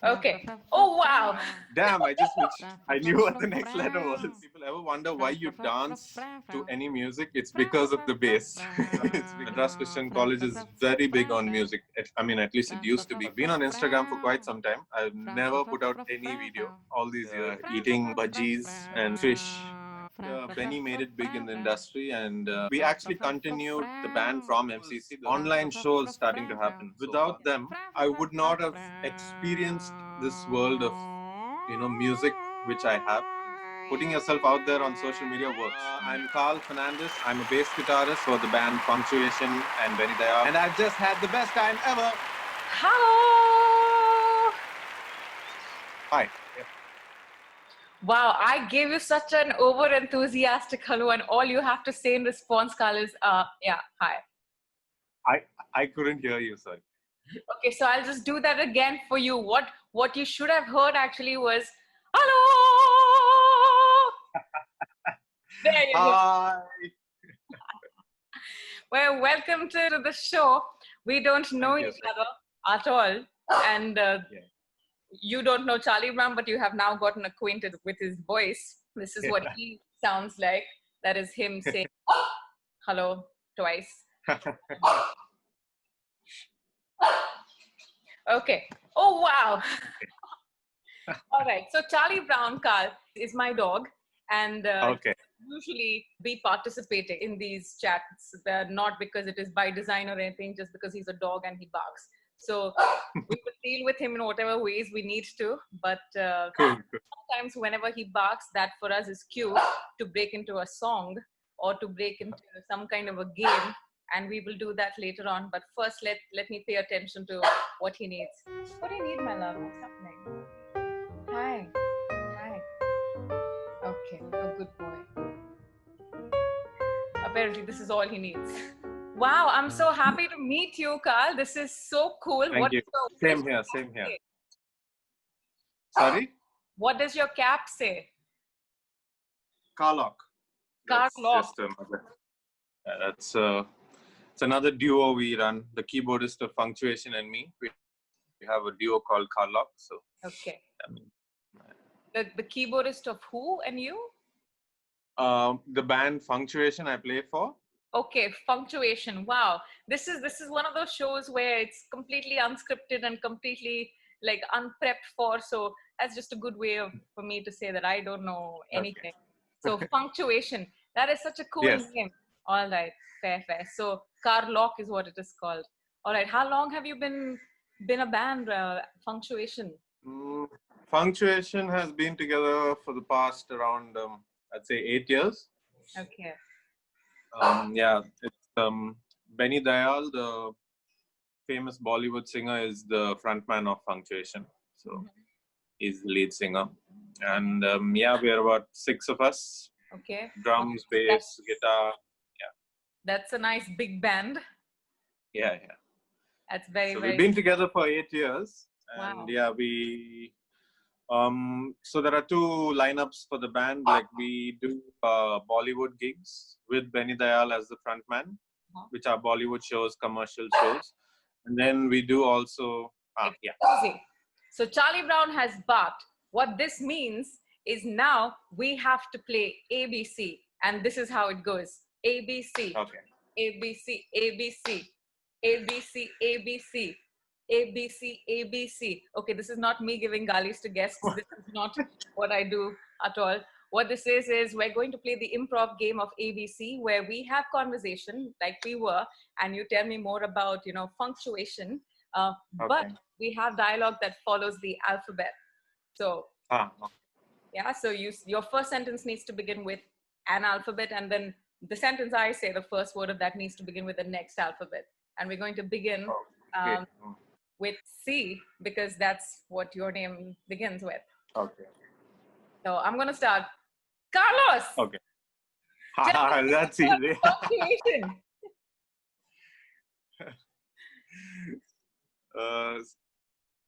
Okay. Oh, wow. Damn, I just switched. I knew what the next letter was. People ever wonder why you dance to any music? It's because of the bass. Madras Christian College is very big on music. I mean, at least it used to be. I've been on Instagram for quite some time. I've never put out any video all these years. Eating budgies and fish. Benny made it big in the industry, and we actually continued the band from MCC. The online shows starting to happen. Without them, I would not have experienced this world of music which I have. Putting yourself out there on social media works. I'm Carl Fernandes. I'm a bass guitarist for the band Funktuation and Benny Dayal, and I've just had the best time ever. Hello. Hi. Wow, I gave you such an over-enthusiastic hello, and all you have to say in response, Carl, is yeah, hi. I couldn't hear you, sorry. Okay, so I'll just do that again for you. What you should have heard actually was hello. There you go. Well, welcome to the show. We don't know each other at all, and you don't know Charlie Brown, but you have now gotten acquainted with his voice. This is what he sounds like. That is him saying hello twice. Okay. Oh, wow. All right. So Charlie Brown, Carl, is my dog. And usually be participating in these chats, not because it is by design or anything, just because he's a dog and he barks. So we will deal with him in whatever ways we need to. But sometimes whenever he barks, that for us is cue to break into a song or to break into some kind of a game. And we will do that later on. But first, let me pay attention to what he needs. What do you need, my love? What's happening? Hi. Hi. Okay, oh, good boy. Apparently, this is all he needs. Wow, I'm so happy to meet you, Carl. This is so cool. Thank you. Same here, same here. Sorry? What does your cap say? Carlock. Carlock. It's another duo we run, the keyboardist of Funktuation and me. We have a duo called Carlock. So okay. The keyboardist of who and you? The band Funktuation I play for. Okay, Funktuation. Wow, this is one of those shows where it's completely unscripted and completely like unprepped for. So that's just a good way for me to say that I don't know anything. So Funktuation, that is such a cool name. All right, fair. So Carlock is what it is called. All right, how long have you been a band, Funktuation? Funktuation has been together for the past around I'd say 8 years. Okay. It's Benny Dayal, the famous Bollywood singer, is the frontman of Funktuation. So he's the lead singer. And we're about 6 of us. Okay. Drums, bass, guitar. Yeah. That's a nice big band. Yeah. That's very. We've been together for 8 years. And wow. We so there are 2 lineups for the band. Like we do Bollywood gigs with Benny Dayal as the frontman, which are Bollywood shows, commercial shows. And then we do also, So Charlie Brown has barked. What this means is now we have to play ABC. And this is how it goes. ABC. Okay. ABC, ABC, ABC, ABC. ABC, ABC. Okay, this is not me giving galis to guests. This is not what I do at all. What this is we're going to play the improv game of ABC, where we have conversation like we were, and you tell me more about, Funktuation. But we have dialogue that follows the alphabet. So, so your first sentence needs to begin with an alphabet, and then the sentence I say, the first word of that needs to begin with the next alphabet. And we're going to begin with C, because that's what your name begins with. Okay. So I'm going to start. Carlos! Okay. That's easy.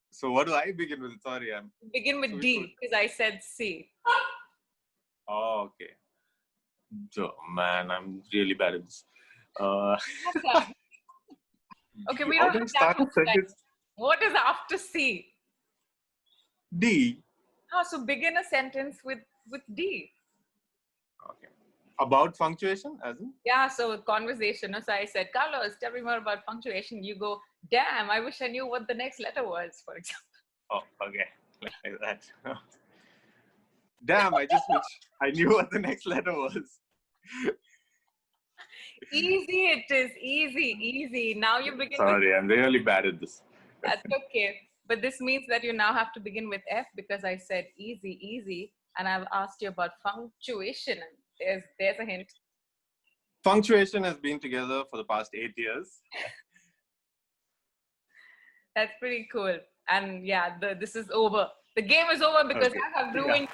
So what do I begin with? Sorry, begin with D, because I said C. Oh, okay. So, man, I'm really bad at this. Okay, we don't have that much time. What is after C? D. Oh, so begin a sentence with D. Okay. About punctuation, as in? Yeah, so conversation. So I said, Carlos, tell me more about punctuation. You go, damn, I wish I knew what the next letter was, for example. Oh, okay. Like that. Damn, I just wish I knew what the next letter was. Easy it is. Easy, easy. Now you begin with... Sorry, I'm really bad at this. That's okay. But this means that you now have to begin with F because I said easy, easy. And I've asked you about punctuation. There's a hint. Punctuation has been together for the past 8 years. That's pretty cool. And yeah, this is over. The game is over because Okay. I have ruined it.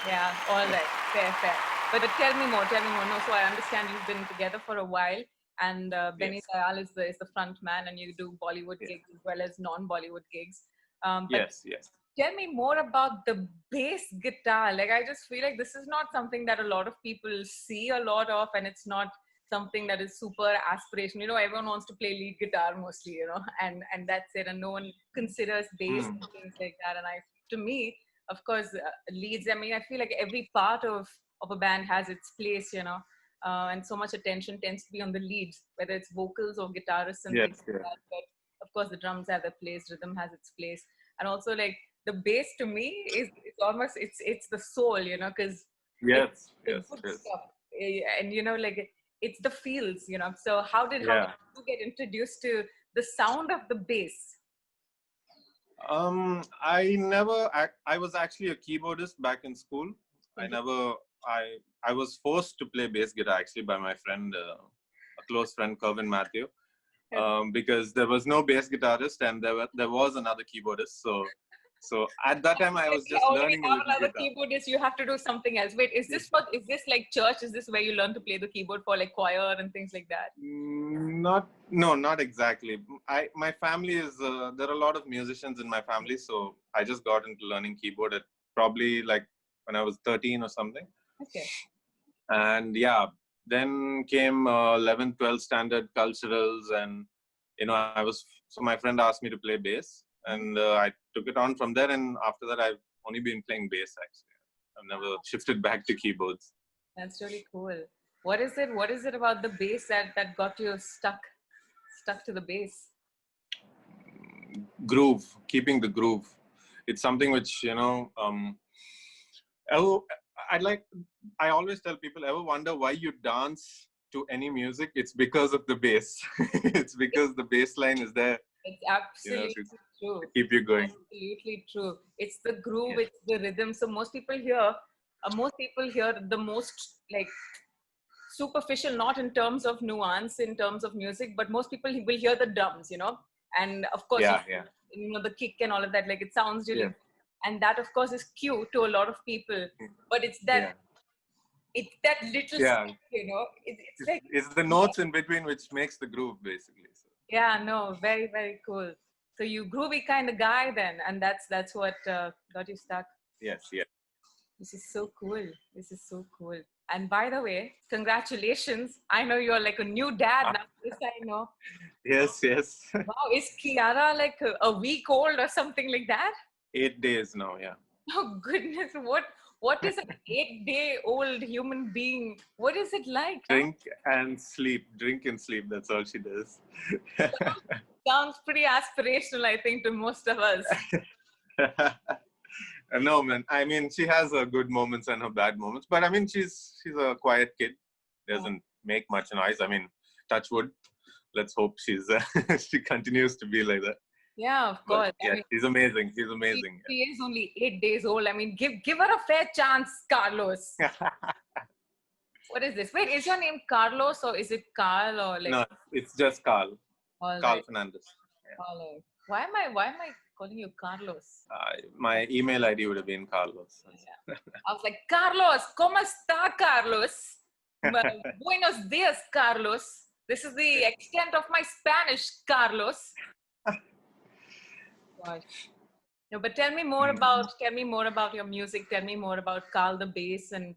Yeah, all right. Fair, fair. But tell me more. No, so I understand you've been together for a while. And Benny Dayal is the front man, and you do Bollywood gigs as well as non-Bollywood gigs. But Yes. tell me more about the bass guitar. Like, I just feel like this is not something that a lot of people see a lot of, and it's not something that is super aspirational. You know, everyone wants to play lead guitar mostly, you know, and that's it. And no one considers bass and things like that. And to me, of course, leads, I mean, I feel like every part of a band has its place, you know, and so much attention tends to be on the leads, whether it's vocals or guitarists and things like that. But of course, the drums have their place, rhythm has its place. And also, like, the bass to me is almost, it's the soul, you know, because Yes. stuff. And, you know, like, it's the feels, you know. So how did you get introduced to the sound of the bass? I was actually a keyboardist back in school. I was forced to play bass guitar actually by my friend, a close friend, Kervin Matthew, because there was no bass guitarist and there was another keyboardist. So at that time I was just learning a little another guitar. Keyboardist, you have to do something else. Wait, is this like church? Is this where you learn to play the keyboard for like choir and things like that? Not exactly. My family is there are a lot of musicians in my family, so I just got into learning keyboard at probably like when I was 13 or something. Okay. And yeah, then came 11th, 12th standard culturals, and you know, so my friend asked me to play bass, and I took it on from there. And after that, I've only been playing bass actually. I've never shifted back to keyboards. That's really cool. What is it about the bass that got you stuck to the bass? Groove, keeping the groove. It's something which, you know, I always tell people, ever wonder why you dance to any music? It's because of the bass. It's because the bass line is there. It's absolutely true. To keep you going. Absolutely true. It's the groove, it's the rhythm. So most people hear the most like superficial, not in terms of nuance, in terms of music, but most people will hear the drums, you know, and of course, you know, the kick and all of that. Like, it sounds really, and that of course is cute to a lot of people. But it's that. It's that little, you know, it's like... It's the notes in between which makes the groove, basically. So. Yeah, no, very, very cool. So you groovy kind of guy then, and that's what got you stuck. Yes. This is so cool. And by the way, congratulations. I know you're like a new dad now. This I know. Yes. Wow, is Kiara like a week old or something like that? 8 days now, yeah. Oh goodness, what is an 8-day-old human being? What is it like? Drink and sleep. That's all she does. Sounds pretty aspirational, I think, to most of us. No, man. I mean, she has her good moments and her bad moments, but I mean, she's a quiet kid. Doesn't make much noise. I mean, touch wood. Let's hope she continues to be like that. Yeah, of course. But, yeah, I mean, she's amazing. She is only 8 days old. I mean, give her a fair chance, Carlos. What is this? Wait, is your name Carlos or is it Carl or like? No, it's just Carl. Carl Fernandes. Yeah. Why am I calling you Carlos? My email ID would have been Carlos. Yeah. I was like, Carlos, ¿cómo está, Carlos? Buenos días, Carlos. This is the extent of my Spanish, Carlos. Gosh. No, but tell me more about your music. Tell me more about Carl the bass. And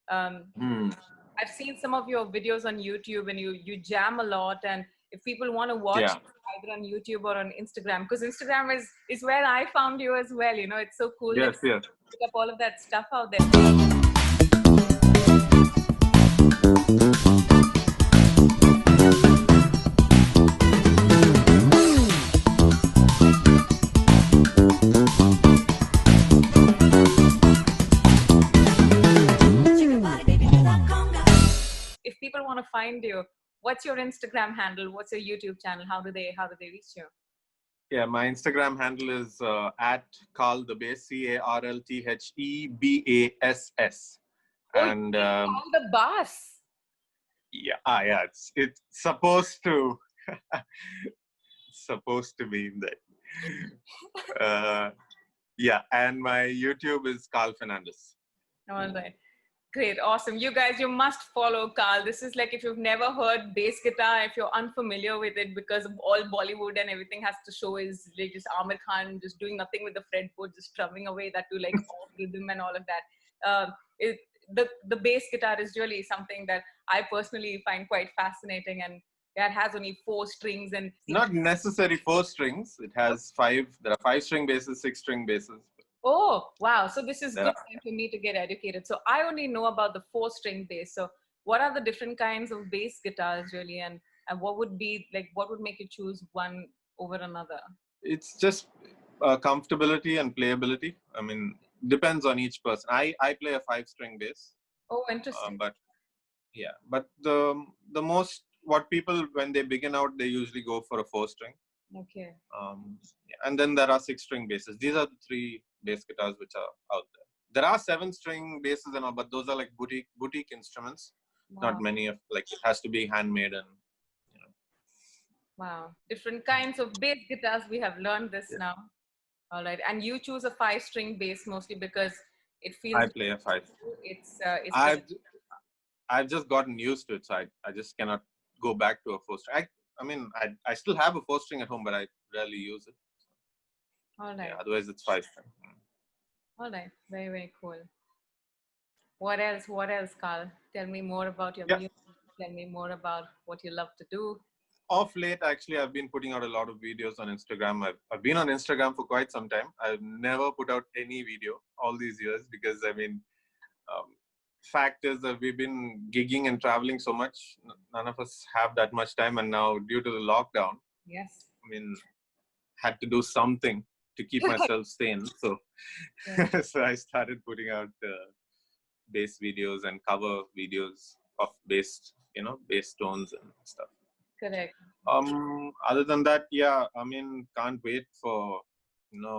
I've seen some of your videos on YouTube, and you jam a lot. And if people want to watch either on YouTube or on Instagram, because Instagram is where I found you as well. It's so cool that you pick up all of that stuff out there. If people want to find you, what's your Instagram handle? What's your YouTube channel? How do they reach you? Yeah, my Instagram handle is at Carl the Bass, CarlTheBass. And Carl the Bass. Yeah, it's supposed to mean that. Yeah, and my YouTube is Carl Fernandes. All right. Great, awesome. You guys, you must follow Carl. This is like, if you've never heard bass guitar, if you're unfamiliar with it, because of all Bollywood and everything has to show is like just Amir Khan just doing nothing with the fretboard, just strumming away that to like off rhythm and all of that. The bass guitar is really something that I personally find quite fascinating, and that has only 4 strings and not necessarily 4 strings. It has 5. There are 5-string basses, 6-string basses. Oh, wow. So this is good time for me to get educated. So I only know about the 4-string bass. So what are the different kinds of bass guitars really? And what would make you choose one over another? It's just comfortability and playability. I mean, depends on each person. I play a 5-string bass. Oh, interesting. But the most, what people, when they begin out, they usually go for a 4-string. Okay. And then there are 6-string basses. These are the 3 bass guitars which are out there. There are 7-string basses and all, but those are like boutique instruments. Wow. Not many of, like, it has to be handmade and. Wow, different kinds of bass guitars. We have learned this now. All right, and you choose a 5-string bass mostly because it feels. I play a 5. It's. I've just gotten used to it, so I just cannot go back to a 4-string. I mean, I still have a 4-string at home, but I rarely use it. All right. Yeah, otherwise, it's 5-string. All right. Very, very cool. What else, Carl? Tell me more about your music. Tell me more about what you love to do. Of late, actually, I've been putting out a lot of videos on Instagram. I've been on Instagram for quite some time. I've never put out any video all these years because, I mean, fact is that we've been gigging and traveling so much. None of us have that much time. And now, due to the lockdown, yes, I mean, had to do something to keep myself sane. So, so I started putting out bass videos and cover videos of bass tones and stuff. Correct. Other than that, yeah, I mean, can't wait for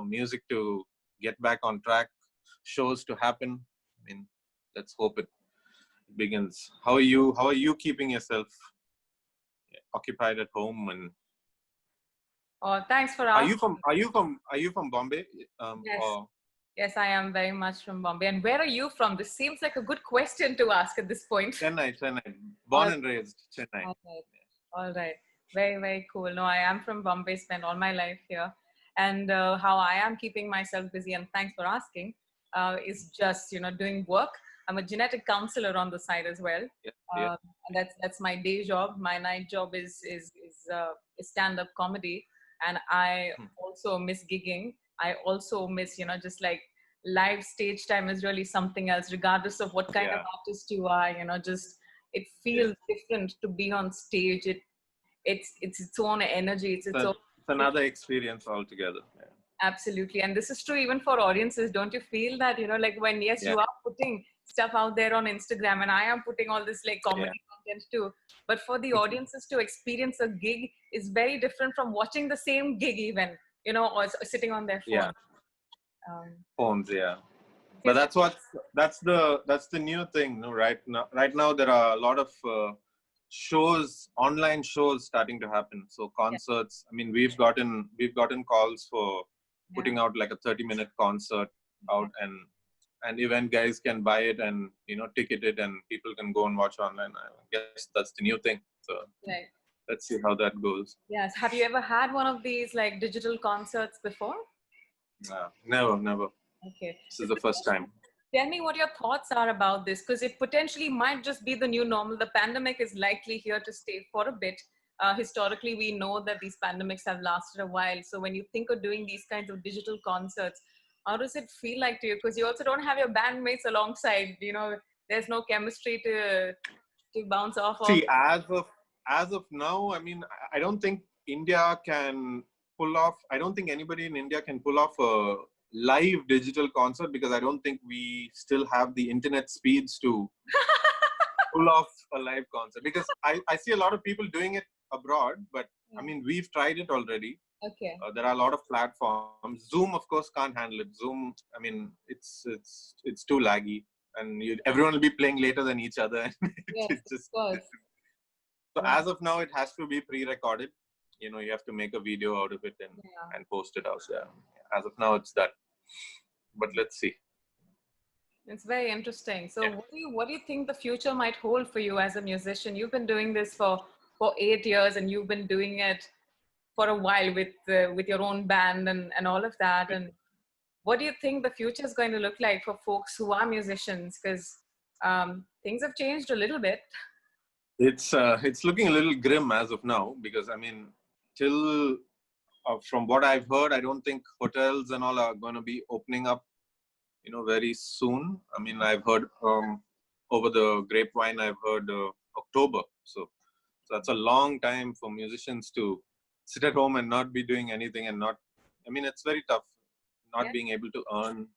music to get back on track, shows to happen. I mean, let's hope it begins. How are you keeping yourself occupied at home? And oh, thanks for asking. Are you from Bombay? Yes. Yes, I am very much from Bombay. And where are you from? This seems like a good question to ask at this point. Chennai. Born and raised Chennai. All right. Very, very cool. No, I am from Bombay, spent all my life here. And how I am keeping myself busy, and thanks for asking, is just, doing work. I'm a genetic counselor on the side as well. And that's my day job. My night job is stand-up comedy. And I also miss gigging. I also miss, just like live stage time is really something else, regardless of what kind of artist you are, just it feels different to be on stage. It's its own energy. It's another experience altogether. Yeah. Absolutely. And this is true even for audiences. Don't you feel that, like when, you are putting stuff out there on Instagram and I am putting all this like comedy content too. But for the audiences to experience a gig is very different from watching the same gig even, or sitting on their phone. Yeah. Phones, yeah. But that's the new thing, no? Right now there are a lot of online shows starting to happen. So concerts. I mean, we've gotten calls for putting out like a 30-minute concert out, and event guys can buy it and ticket it, and people can go and watch online. I guess that's the new thing. So let's see how that goes. Yes. Have you ever had one of these like digital concerts before? No, never. Okay. This is the first time. Tell me what your thoughts are about this, because it potentially might just be the new normal. The pandemic is likely here to stay for a bit. historically we know that these pandemics have lasted a while. So when you think of doing these kinds of digital concerts, how does it feel like to you? Because you also don't have your bandmates alongside. There's no chemistry to bounce off of. See, as of now, I mean, I don't think India can pull off. I don't think anybody in India can pull off a live digital concert, because I don't think we still have the internet speeds to pull off a live concert. Because I see a lot of people doing it abroad, but I mean, we've tried it already. Okay. There are a lot of platforms. Zoom, of course, can't handle it. Zoom, I mean, it's too laggy, and everyone will be playing later than each other. Yes, It's just, of course. so as of now, it has to be pre-recorded. You have to make a video out of it and post it out there. As of now, it's that. But let's see. It's very interesting. So what do you think the future might hold for you as a musician? You've been doing this for 8 years, and you've been doing it for a while with your own band and all of that. And what do you think the future is going to look like for folks who are musicians? Because things have changed a little bit. It's looking a little grim as of now, because I mean, till from what I've heard, I don't think hotels and all are going to be opening up, very soon. I mean, I've heard over the grapevine, I've heard October. So that's a long time for musicians to sit at home and not be doing anything and not. I mean, it's very tough not being able to earn.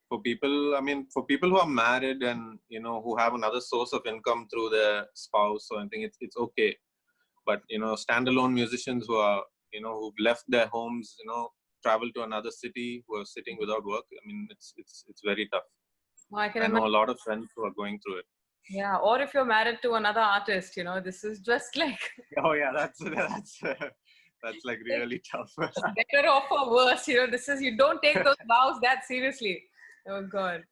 For people, I mean, for people who are married and who have another source of income through their spouse or anything, it's okay. But standalone musicians who are who've left their homes, travel to another city, who are sitting without work. I mean, it's very tough. Well, I can I know imagine. a lot of friends who are going through it. Yeah, or if you're married to another artist, this is just like Oh yeah, that's like really tough. better off or worse. This is, you don't take those vows that seriously. Oh God.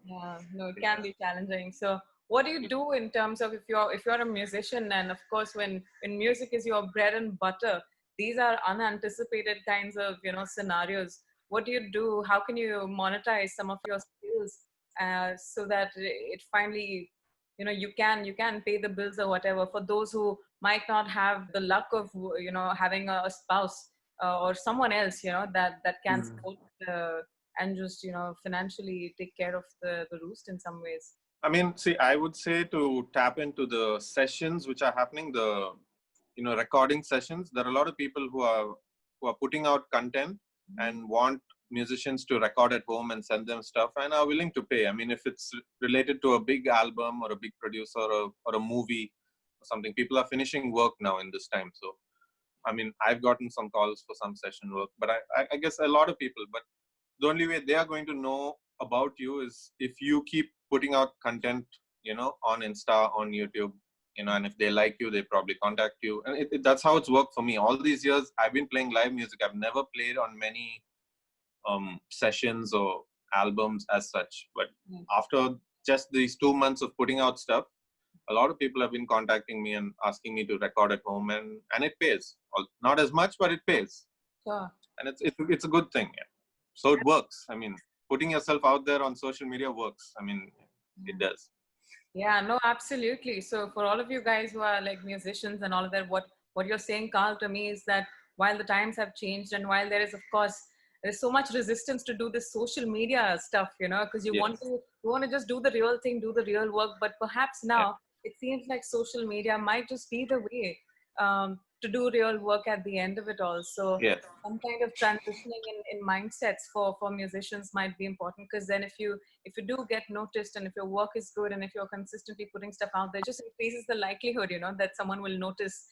Yeah, no, it can be challenging. So what do you do in terms of, if you're a musician, and of course when music is your bread and butter, these are unanticipated kinds of scenarios. What do you do? How can you monetize some of your skills so that it finally you can pay the bills or whatever, for those who might not have the luck of having a spouse or someone else that can support and just financially take care of the roost in some ways. I mean, see, I would say to tap into the sessions which are happening, the recording sessions. There are a lot of people who are putting out content and want musicians to record at home and send them stuff, and are willing to pay. I mean, if it's related to a big album or a big producer or a movie or something, people are finishing work now in this time. So, I mean, I've gotten some calls for some session work, but I guess a lot of people, but the only way they are going to know about you is if you keep putting out content, on Insta, on YouTube, and if they like you, they probably contact you. And that's how it's worked for me. All these years, I've been playing live music. I've never played on many sessions or albums as such. But after just these 2 months of putting out stuff, a lot of people have been contacting me and asking me to record at home, and it pays. Not as much, but it pays. Sure. And it's a good thing. Yeah. So it works. I mean, putting yourself out there on social media works. I mean, it does. Yeah, no, absolutely. So for all of you guys who are like musicians and all of that, what you're saying, Carl, to me is that while the times have changed, and while there is, of course, there's so much resistance to do this social media stuff, because you want to just do the real thing, do the real work. But perhaps now it seems like social media might just be the way to do real work at the end of it all. So some kind of transitioning in mindsets for musicians might be important, because then if you do get noticed, and if your work is good, and if you're consistently putting stuff out there, it just increases the likelihood that someone will notice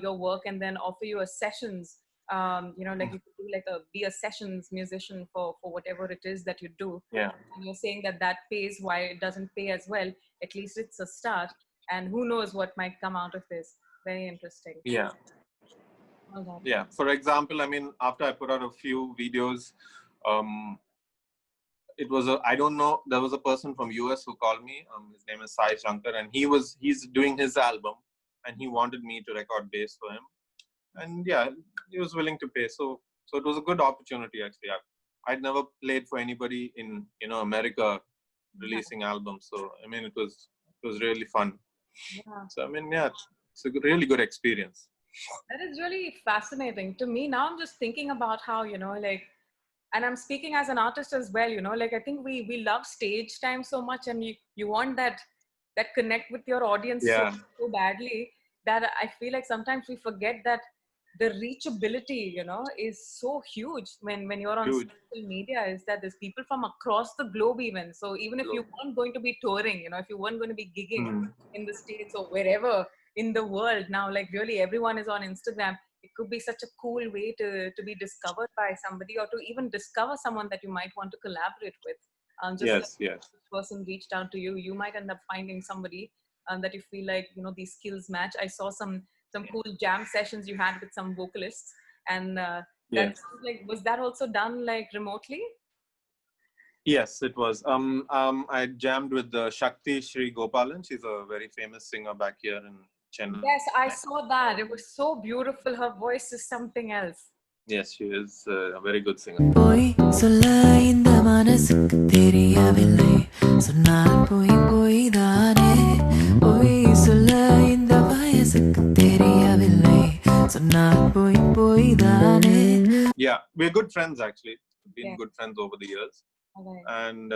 your work and then offer you a sessions, like you could do like be a sessions musician for whatever it is that you do. And you're saying that pays. Why it doesn't pay as well, at least it's a start, and who knows what might come out of this. Very interesting. Yeah, for example, I mean, after I put out a few videos, it was I don't know, there was a person from US who called me. His name is Sai Shankar, and he's doing his album, and he wanted me to record bass for him. And yeah, he was willing to pay. So it was a good opportunity, actually. I'd never played for anybody in America releasing albums. So I mean, it was really fun. So I mean, yeah, it's a really good experience. That is really fascinating to me. Now I'm just thinking about how, like, and I'm speaking as an artist as well, like I think we love stage time so much, and you want that connect with your audience Yeah, so badly that I feel like sometimes we forget that the reachability, is so huge when you're on huge. social media, is that there's people from across the globe even. So even if you weren't going to be touring, if you weren't going to be gigging in the States or wherever in the world now, like really everyone is on Instagram. It could be such a cool way to be discovered by somebody, or to even discover someone that you might want to collaborate with. Just like Yes, yes. this person reached out to you, you might end up finding somebody that you feel like, these skills match. I saw some cool jam sessions you had with some vocalists, and that Yes. sounds like, was that also done like remotely? Yes, it was. I jammed with Shakti Sri Gopalan. She's a very famous singer back here in Chennai. Yes, I saw that. It was so beautiful. Her voice is something else. Yes, she is a very good singer. போய் சொல்ல இந்த மனசுக்கு தெரியவில்லை சொன்னால் போய் போய் தானே போய் சொல்ல இந்த வயசுக்கு தெரியவில்லை சொன்னால் போய் போய் தானே. Yeah, we're good friends actually. We've been Yeah. good friends over the years. Okay. And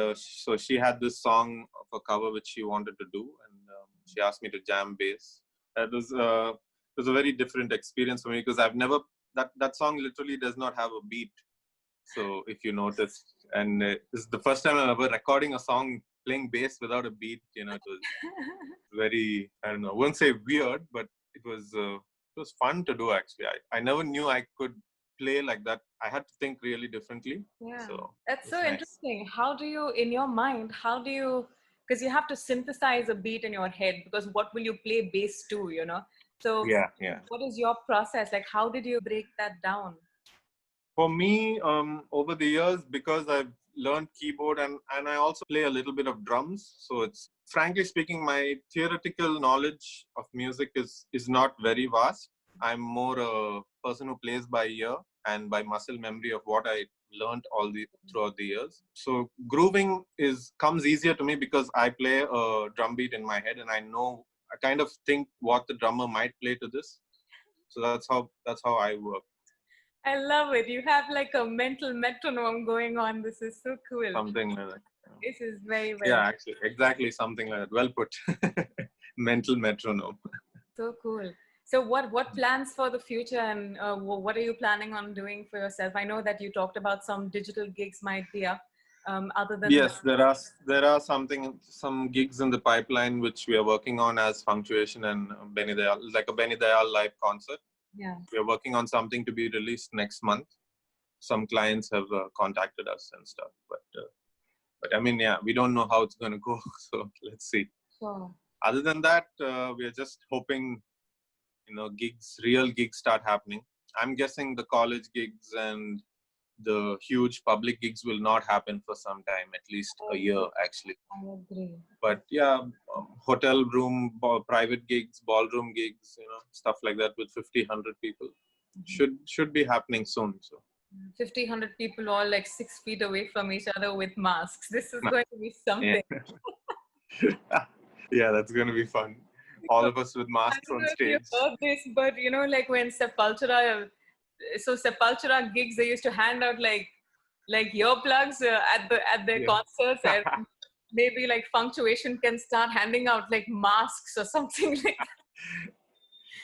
so she had this song of a cover which she wanted to do, and she asked me to jam bass. That was it was a very different experience for me because I've never that song literally does not have a beat. So if you notice, and this is the first time I'm ever recording a song playing bass without a beat. It was very, I don't know, I won't say weird, but it was fun to do actually. I never knew I could play like that. I had to think really differently. Yeah, So that's so nice. interesting. How do you, in your mind, because you have to synthesize a beat in your head, because what will you play bass to, So Yeah. what is your process? Like, how did you break that down? For me, over the years, because I've learned keyboard and I also play a little bit of drums. So it's, frankly speaking, my theoretical knowledge of music is not very vast. I'm more a person who plays by ear and by muscle memory of what I learned throughout the years. So grooving comes easier to me because I play a drum beat in my head and I kind of think what the drummer might play to this. So that's how I work. I love it. You have like a mental metronome going on. This is so cool. Something like that. This is very, very Yeah, actually, exactly something like that. Well put. Mental metronome. so cool. So what plans for the future, and what are you planning on doing for yourself? I know that you talked about some digital gigs might be up. Other than Yes, there are some gigs in the pipeline which we are working on as Funktuation and Benny Dayal, like a Benny Dayal live concert. Yeah. We are working on something to be released next month. Some clients have contacted us and stuff, but I mean, yeah, we don't know how it's going to go. So let's see. Sure. Other than that, we are just hoping, real gigs start happening. I'm guessing the college gigs and the huge public gigs will not happen for some time, at least a year actually. I agree. But yeah, hotel room, private gigs, ballroom gigs, stuff like that with 50, 100 people should be happening soon. So 50, 100 people all like 6 feet away from each other with masks. This is going to be something. Yeah, that's going to be fun. All of us with masks on stage. I don't know if you heard this, but like when Sepultura gigs, they used to hand out like earplugs at their concerts, and maybe like Funktuation can start handing out like masks or something like that.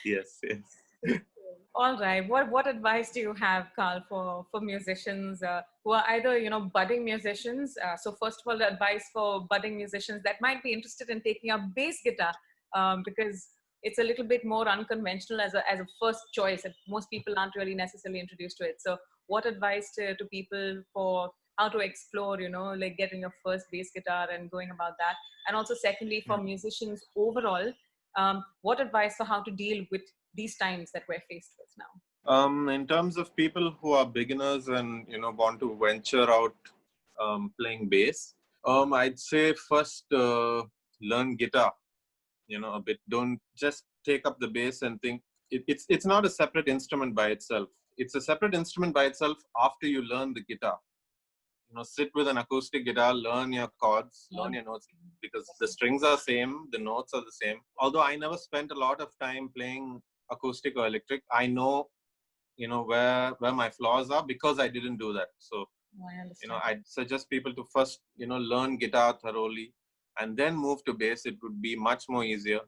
Yes. All right. What advice do you have, Carl, for musicians who are either budding musicians? So first of all, the advice for budding musicians that might be interested in taking up bass guitar, because it's a little bit more unconventional as a first choice, and most people aren't really necessarily introduced to it. So what advice to people for how to explore, like getting your first bass guitar and going about that? And also secondly, for musicians overall, what advice for how to deal with these times that we're faced with now? In terms of people who are beginners and want to venture out playing bass, I'd say first learn guitar. A bit. Don't just take up the bass and think it's not a separate instrument by itself. It's a separate instrument by itself after you learn the guitar. sit with an acoustic guitar, learn your chords, learn your notes, because the strings are same, the notes are the same. Although I never spent a lot of time playing acoustic or electric, I know, where my flaws are because I didn't do that. So, I understand. I'd suggest people to first, learn guitar thoroughly and then move to bass. It would be much more easier.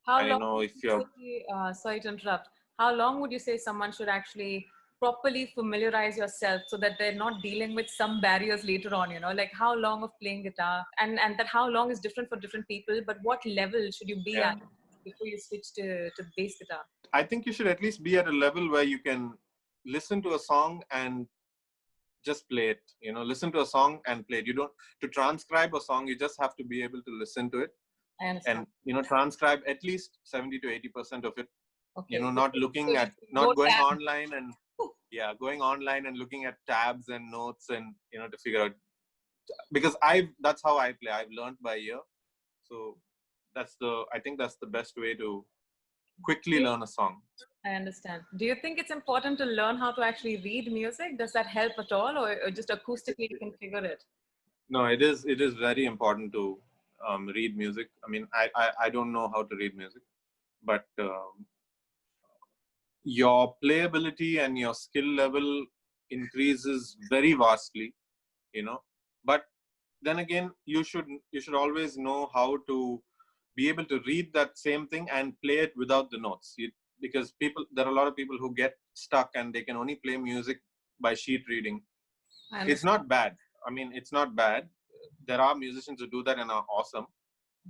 How And, long if would you're, you say, sorry to interrupt, how long would you say someone should actually properly familiarize yourself so that they're not dealing with some barriers later on, like how long of playing guitar and that how long is different for different people, but what level should you be yeah, at before you switch to bass guitar? I think you should at least be at a level where you can listen to a song and just play it, listen to a song and play it. You don't, to transcribe a song, you just have to be able to listen to it I understand. and, transcribe at least 70 to 80% of it, Okay. not So looking you at, go not going tab. online and, going online and looking at tabs and notes and, to figure out, because that's how I play. I've learned by ear. So I think that's the best way to quickly learn a song. I understand. Do you think it's important to learn how to actually read music? Does that help at all, or just acoustically you can figure it? No, it is very important to read music. I mean, I don't know how to read music, but your playability and your skill level increases very vastly, but then again, you should always know how to be able to read that same thing and play it without the notes. Because there are a lot of people who get stuck and they can only play music by sheet reading. It's not bad. I mean, it's not bad. There are musicians who do that and are awesome.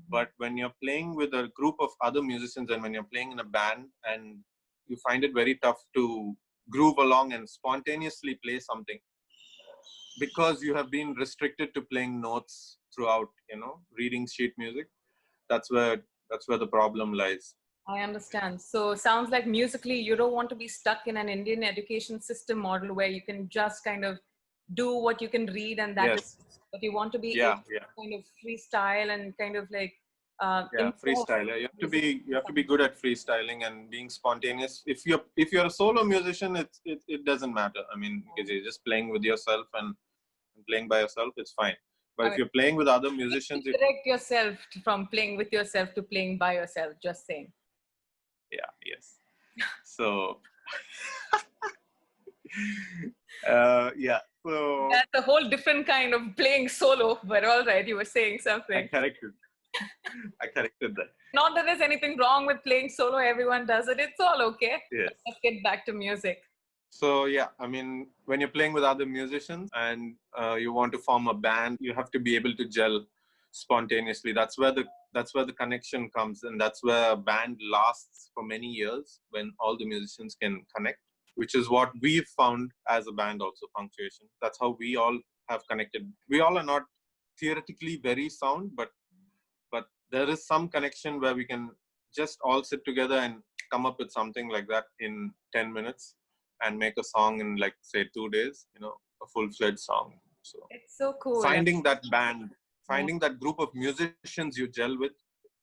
But when you're playing with a group of other musicians and when you're playing in a band and you find it very tough to groove along and spontaneously play something because you have been restricted to playing notes throughout, reading sheet music, that's where the problem lies. I understand. So sounds like musically you don't want to be stuck in an Indian education system model where you can just kind of do what you can read and that is, but you want to be able to kind of freestyle and kind of like import freestyle. You music. have to be good at freestyling and being spontaneous. If you're a solo musician, it doesn't matter. I mean, because you're just playing with yourself and playing by yourself, it's fine. But if you're playing with other musicians, direct yourself from playing with yourself to playing by yourself. Just saying. Yes. So, so that's a whole different kind of playing solo. But all right, you were saying something. I corrected that. Not that there's anything wrong with playing solo. Everyone does it. It's all okay. Yes. Let's get back to music. So I mean, when you're playing with other musicians and you want to form a band, you have to be able to gel spontaneously. That's where the connection comes, and that's where a band lasts for many years, when all the musicians can connect, which is what we've found as a band also, Funktuation. That's how we all have connected. We all are not theoretically very sound, but there is some connection where we can just all sit together and come up with something like that in 10 minutes and make a song in, like, say, 2 days, a full-fledged song. So it's so cool. Finding that band, finding that group of musicians you gel with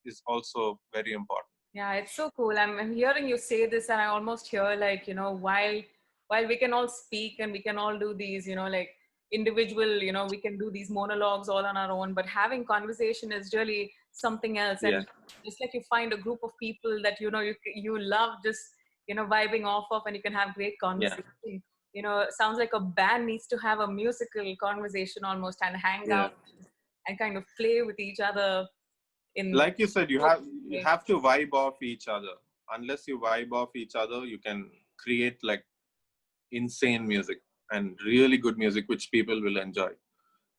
is also very important. Yeah, it's so cool. I'm hearing you say this and I almost hear like, while we can all speak and we can all do these, like individual, we can do these monologues all on our own, but having conversation is really something else. And just like you find a group of people that, you love just, vibing off of, and you can have great conversation. Sounds like a band needs to have a musical conversation almost and hang out and kind of play with each other. Like you said, you have to vibe off each other. Unless you vibe off each other, you can create like insane music and really good music which people will enjoy.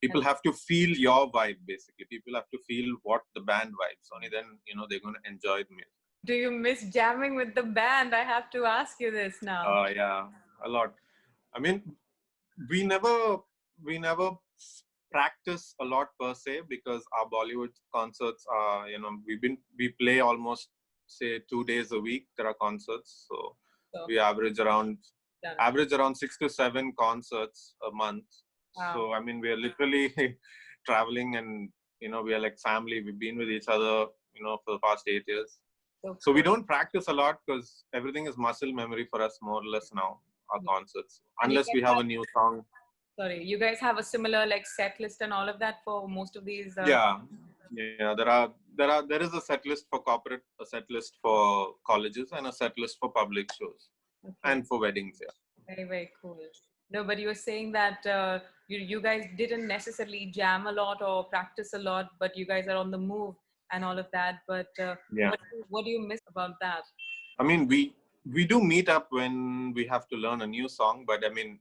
People have to feel your vibe, basically. People have to feel what the band vibes. Only then, they're going to enjoy the music. Do you miss jamming with the band? I have to ask you this now. Yeah, a lot. I mean, we never practice a lot per se, because our Bollywood concerts are, we play almost, say, 2 days a week. There are concerts, so we average around 6 to 7 concerts a month. Wow. So I mean, we are literally traveling, and we are like family. We've been with each other, for the past 8 years. So we don't practice a lot because everything is muscle memory for us, more or less now. Our concerts, unless we have a new song. Sorry, you guys have a similar like set list and all of that for most of these. Yeah. There is a set list for corporate, a set list for colleges, and a set list for public shows and for weddings. Yeah. Very, very cool. No, but you were saying that you guys didn't necessarily jam a lot or practice a lot, but you guys are on the move and all of that. But Yeah. what do you miss about that? I mean, we do meet up when we have to learn a new song, but I mean,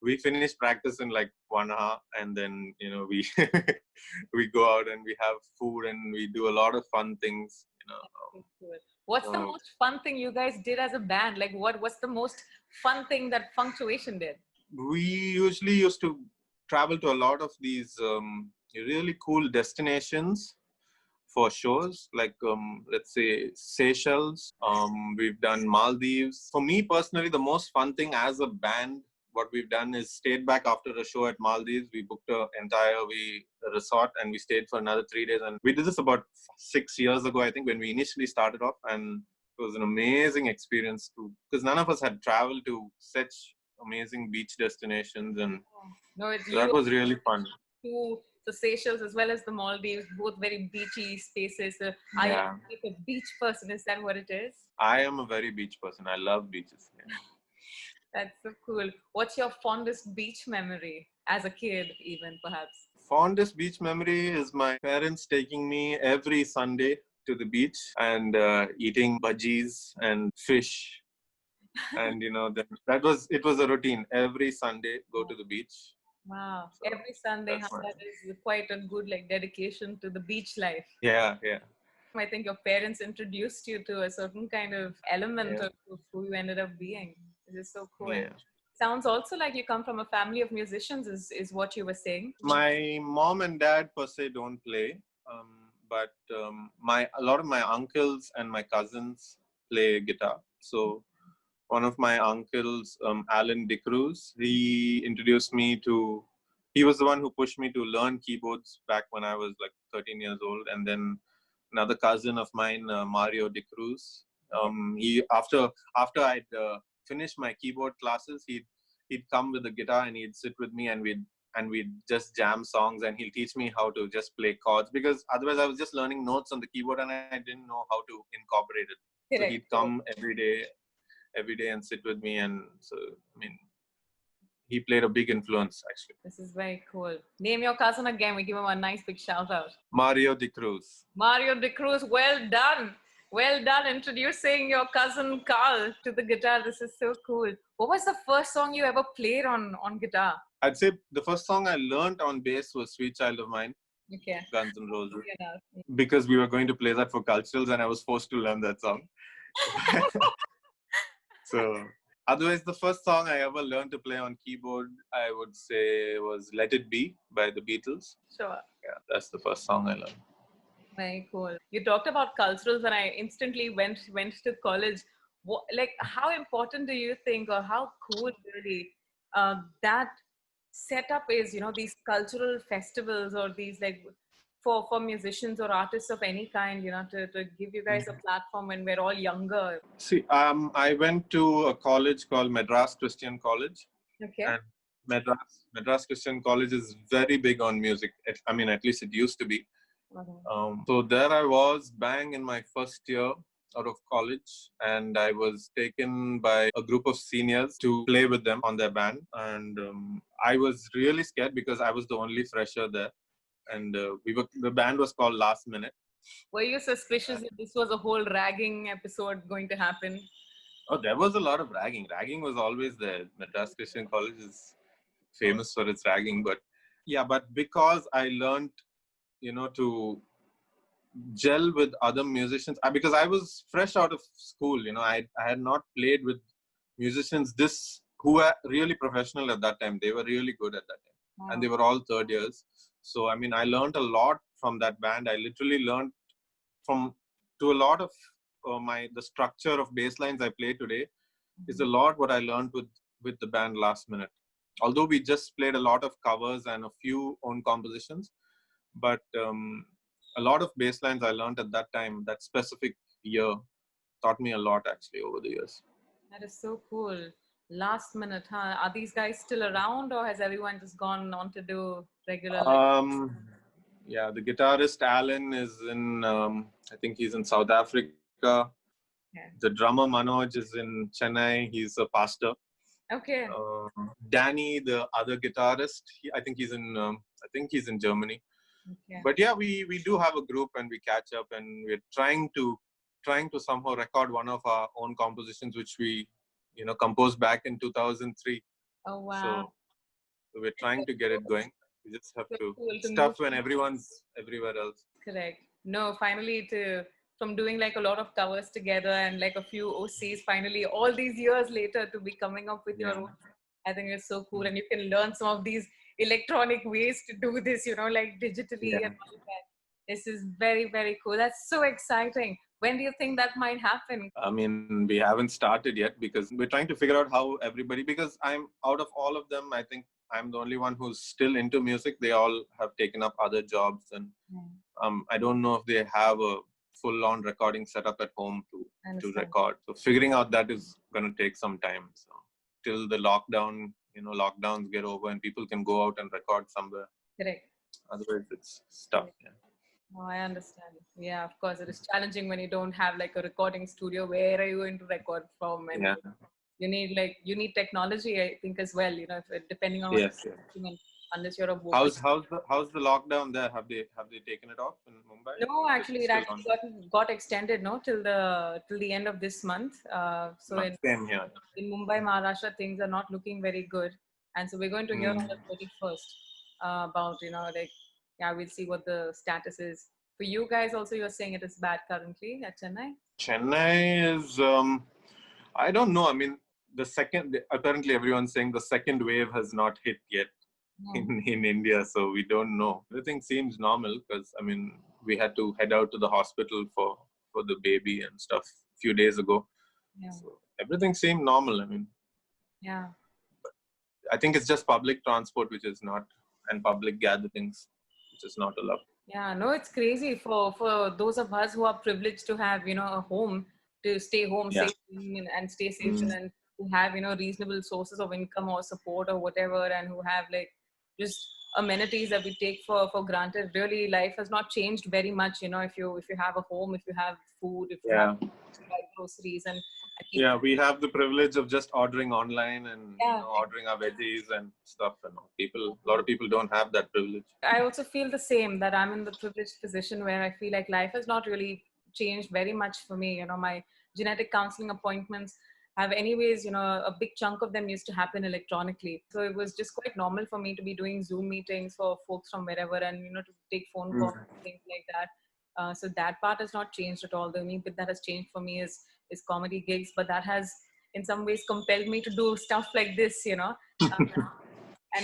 we finish practice in like 1 hour, and then we we go out and we have food and we do a lot of fun things. Cool. What's the most fun thing you guys did as a band? Like, what's the most fun thing that Funktuation did? We usually used to travel to a lot of these really cool destinations for shows, like let's say Seychelles. We've done Maldives. For me personally, the most fun thing as a band, what we've done is stayed back after a show at Maldives. We booked an entire resort and we stayed for another 3 days. And we did this about 6 years ago, I think, when we initially started off. And it was an amazing experience too, because none of us had traveled to such amazing beach destinations, and No, so that was really fun. To the Seychelles as well as the Maldives, both very beachy spaces. Are you like a beach person? Is that what it is? I am a very beach person. I love beaches. Yeah. That's so cool. What's your fondest beach memory as a kid, even perhaps? Fondest beach memory is my parents taking me every Sunday to the beach and eating bhajis and fish. And it was a routine. Every Sunday, go to the beach. Wow. So every Sunday, that is quite a good like dedication to the beach life. Yeah. I think your parents introduced you to a certain kind of element of who you ended up being. This is so cool. Yeah. Sounds also like you come from a family of musicians, is what you were saying. My mom and dad per se don't play, but a lot of my uncles and my cousins play guitar. So one of my uncles, Alan DeCruz, he was the one who pushed me to learn keyboards back when I was like 13 years old. And then another cousin of mine, Mario DeCruz, he after I'd finished my keyboard classes, he'd come with the guitar and he'd sit with me and we'd just jam songs, and he'll teach me how to just play chords, because otherwise I was just learning notes on the keyboard and I didn't know how to incorporate it. So he'd come every day and sit with me, and so I mean, he played a big influence actually. This is very cool. Name your cousin again. We give him a nice big shout out. Mario DeCruz. Mario DeCruz, well done. Well done introducing your cousin Carl to the guitar. This is so cool. What was the first song you ever played on guitar? I'd say the first song I learned on bass was Sweet Child of Mine. Okay. Guns N' Roses. Because we were going to play that for culturals and I was forced to learn that song. So otherwise, the first song I ever learned to play on keyboard, I would say, was Let It Be by the Beatles. Sure. Yeah, that's the first song I learned. Very cool. You talked about culturals and I instantly went to college. How important do you think, or how cool really that setup is, these cultural festivals or these for musicians or artists of any kind, to give you guys a platform when we're all younger? See, I went to a college called Madras Christian College. Okay. And Madras Christian College is very big on music. I mean, at least it used to be. So there I was, bang, in my first year out of college, and I was taken by a group of seniors to play with them on their band. And I was really scared because I was the only fresher there. And the band was called Last Minute. Were you suspicious that this was a whole ragging episode going to happen? Oh, there was a lot of ragging. Ragging was always there. Madras Christian College is famous for its ragging. But because I learned, to gel with other musicians, because I was fresh out of school, I had not played with musicians who were really professional at that time. They were really good at that time. Wow. And they were all third years. So, I mean, I learned a lot from that band. I literally learned to a lot of the structure of bass lines I play today is a lot what I learned with the band Last Minute. Although we just played a lot of covers and a few own compositions, but a lot of bass lines I learned at that time, that specific year, taught me a lot actually over the years. That is so cool. Last minute, huh? Are these guys still around, or has everyone just gone on to do regular like? Um, yeah, the guitarist Alan is in, I think he's in South Africa. Yeah. The drummer Manoj is in Chennai. He's a pastor. Okay. Danny, the other guitarist, I think he's in Germany. Okay. But yeah, we do have a group and we catch up, and we're trying to somehow record one of our own compositions, which we composed back in 2003. Oh wow. So we're trying to get it going. We just have So to cool to move. stuff when everyone's everywhere else. Correct. No, finally to from doing like a lot of covers together and like a few OCs, finally all these years later to be coming up with your Yeah. own. I think it's so cool, and you can learn some of these electronic ways to do this. Like digitally Yeah. and all that. This is very very cool. That's so exciting. When do you think that might happen? I mean, we haven't started yet because we're trying to figure out how everybody, because I'm out of all of them, I think I'm the only one who's still into music. They all have taken up other jobs, and I don't know if they have a full-on recording setup at home to record. So figuring out that is going to take some time. So till the lockdowns get over and people can go out and record somewhere. Correct. Otherwise, it's stuff. Yeah. Oh, I understand. Yeah, of course, it is challenging when you don't have like a recording studio. Where are you going to record from? And Yeah. you need technology, I think, as well. Depending on what Yes. you're doing, and unless you're a vocalist. How's the lockdown there? Have they taken it off in Mumbai? No, Or is actually, it still actually on? got extended, no, till the end of this month. So Same here. in Mumbai, Maharashtra, things are not looking very good, and so we're going to hear on the 31st about yeah, we'll see what the status is. For you guys, also, you're saying it is bad currently at Chennai. Chennai is I don't know. I mean, apparently everyone's saying the second wave has not hit yet in India, so we don't know. Everything seems normal because I mean we had to head out to the hospital for the baby and stuff a few days ago. Yeah. So everything seemed normal. I mean, Yeah. I think it's just public transport which is not, and public gatherings which is not allowed. Yeah, no, it's crazy for those of us who are privileged to have a home, to stay home Yeah. safe and stay safe, and who have reasonable sources of income or support or whatever, and who have like just amenities that we take for granted. Really, life has not changed very much. If you have a home, if you have food, if you have groceries, and Yeah, we have the privilege of just ordering online and Yeah. ordering our veggies and stuff. And a lot of people don't have that privilege. I also feel the same, that I'm in the privileged position where I feel like life has not really changed very much for me. My genetic counseling appointments have anyways, a big chunk of them used to happen electronically. So it was just quite normal for me to be doing Zoom meetings for folks from wherever, and, to take phone calls and things like that. So that part has not changed at all. The only bit that has changed for me is comedy gigs, but that has in some ways compelled me to do stuff like this. And